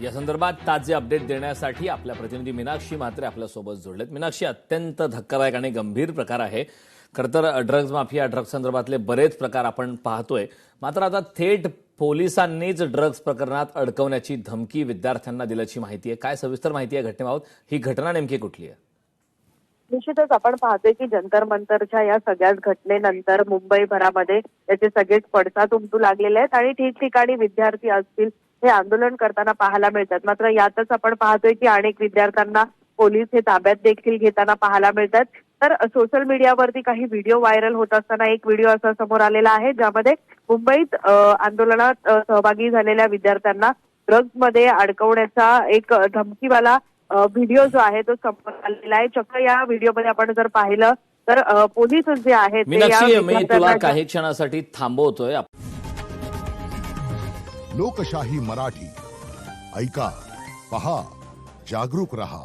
या संदर्भात ताजे अपडेट देण्यासाठी आपल्या प्रतिनिधी मीनाक्षी म्हात्रे आपल्यासोबत जोडलेत। मीनाक्षी, अत्यंत धक्कादायक आणि गंभीर प्रकार आहे। खरंतर ड्रग्ज माफिया, ड्रग्ज संदर्भातले बरेच प्रकार आपण पाहतोय, मात्र आता थेट पोलिसांनीच ड्रग्ज प्रकरणात अडकवण्याची धमकी विद्यार्थ्यांना दिल्याची माहिती आहे। काय सविस्तर माहिती आहे घटनेबाबत? ही घटना नेमकी कुठली आहे? निश्चितच आपण पाहतोय की जंतर मंतरच्या या सगळ्याच घटनेनंतर मुंबईभरामध्ये याचे सगळेच पडसाद उमटू लागलेले आहेत आणि ठिकठिकाणी विद्यार्थी असतील हे आंदोलन करताना पाहायला मिळतात। मात्र यातच आपण पाहतोय की अनेक विद्यार्थ्यांना पोलीस हे ताब्यात देखील घेताना पाहायला मिळतात। तर सोशल मीडियावरती काही व्हिडिओ व्हायरल होत असताना एक व्हिडिओ असा समोर आलेला आहे ज्यामध्ये मुंबईत आंदोलनात सहभागी झालेल्या विद्यार्थ्यांना ड्रग्जमध्ये अडकवण्याचा एक धमकीवाला व्हिडिओ जो आहे तो समोर आलेला आहे। चक्क या व्हिडिओमध्ये आपण जर पाहिलं तर पोलीस जे आहेत मीनाक्षी, मी तुला काही क्षणासाठी थांबवतोय। लोकशाही मराठी ऐका, पहा, जागरूक रहा।